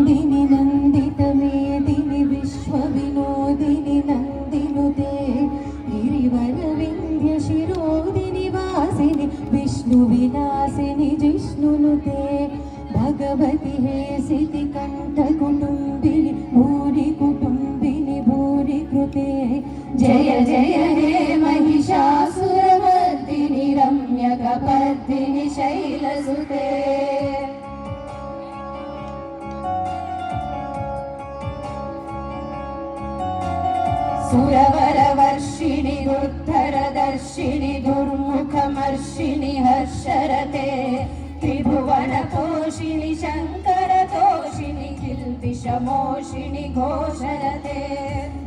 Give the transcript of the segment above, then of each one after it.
नन्दिनि नन्दितमेदिनि विश्वविनोदिनि नन्दिनुते गिरिवरविन्ध्यशिरोदिनि वासिनि विष्णुविलासिनि जिष्णुनुते भगवति हेसिति कण्ठकुटुम्बिनि भूरि कुटुम्बिनि भूरि कृते जय जय हे महिषासुरमर्दिनि रम्यकपर्दिनि शैलसुते सुरवरवर्षिणि दुर्धरदर्शिनि दुर्मुखमर्षिणि हर्षरते त्रिभुवनतोषिणि शङ्करतोषिणि किल्बिषमोषिणि घोषरते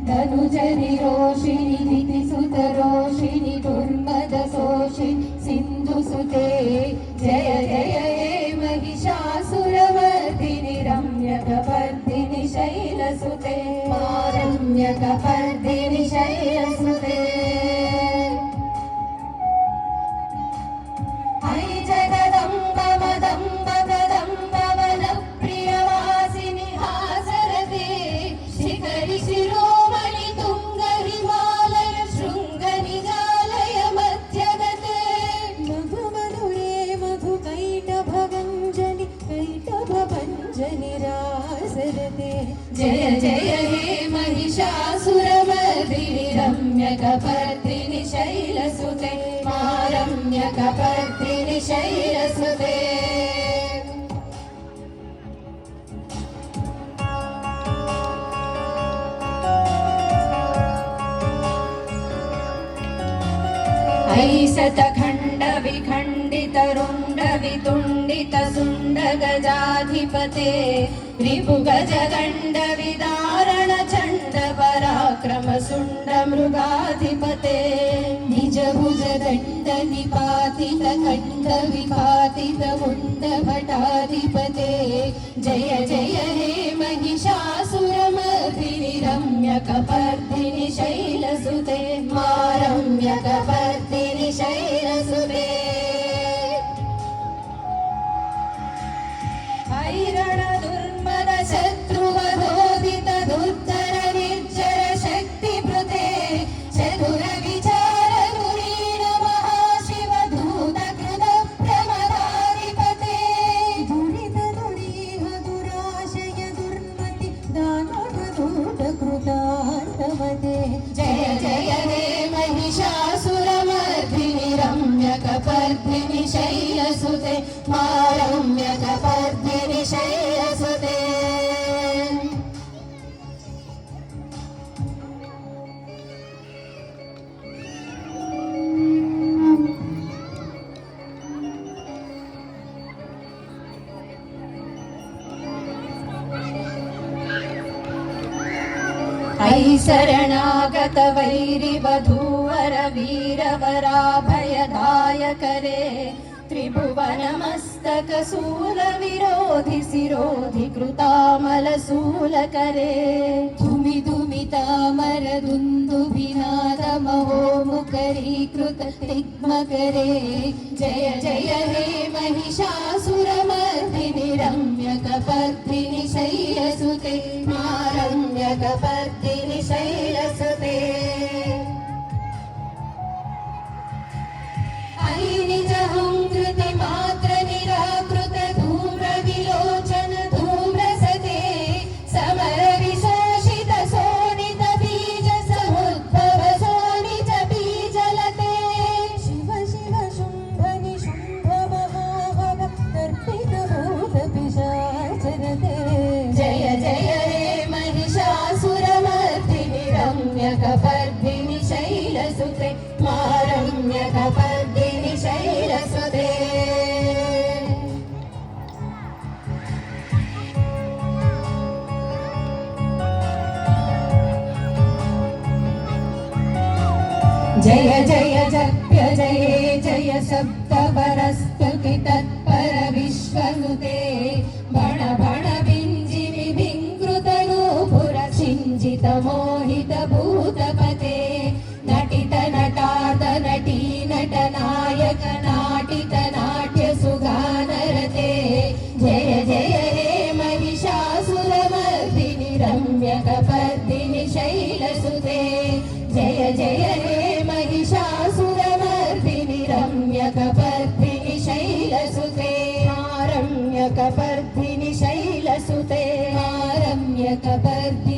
धनुजनिरोषिणि दितिसुतरोषिणि दुर्मदशोषिणि सिन्धुसुते जय जय हे महिषासुरमर्दिनि रम्यकपर्दिनि शैलसुते रम्यकपर्दिनि शैलसुते जय जय हे महिषासुरमर्दिनि रम्यकपर्दिनि शैलसुते रम्यकपर्दिनि शैलसुते ऐसतखण्डविखण्डितरुण्डवितुण्डितसुण्डगजाधिपते रिपुगजगण्डविदारण चण्ड पराक्रम शुण्ड मृगाधिपते निजभुजदण्ड निपातित खण्ड विपातित मुण्ड भटाधिपते जय जय हे महिषासुरमर्दिनि रम्यकपर्दिनि शैलसुते रम्यकपर्दिनि शैलसुते ऐरण दुर्मद शत्रुवधोदित दुर्धर निर्जर शक्तिभृते चतुर विचार धुरीण महाशिव धूत कृत प्रमदाधिपते दुरित दुरीह दुराशय दुर्मति दानव दूत कृतान्तमते जय जय हे महिषासुरमर्दिनि रम्यकपर्दिनि शैलसुते रम्यकपर्दिनि शैलसुते शरणागत वैरिवधूवर वीरवराभयदायकरे त्रिभुवनमस्तक शूलविरोधि शिरोधि कृतामलशूलकरे धुमि धुमितामर दुन्दुभिनाद महोमुखरीकृत तिग्मकरे जय जय हे महिषासुरमर्दिनि रम्यकपर्दिनि शैलसुते रम्यकपर्दिनि शैलसुते निजहंकृति मात्र निराकृत धूम्र विलोचन धूम्रसते समर विशोषित शोणित बीज समुद्भव शोणित बीजलते शिव शिव शुम्भ निशुम्भ महाभव तर्पित भूत पिशाचरते जय जय हे महिषासुरमर्दिनि रम्यकपर्दिनि शैलसुते रम्यकपर्दिनि शैलसुते जय जय जप्य जय जय शब्दपरस्तुति तत्पर विश्वनुते बण बण विञ्जि विभिङ्कृत नूपुर चिञ्जित मोहित भूतपते नटित नटार्द नटी नटनायक नाटित नाट्य सुगानरते जय जय हे महिषासुर रम्यकपर्दिनि शैलसुते रम्यकपर्दिनि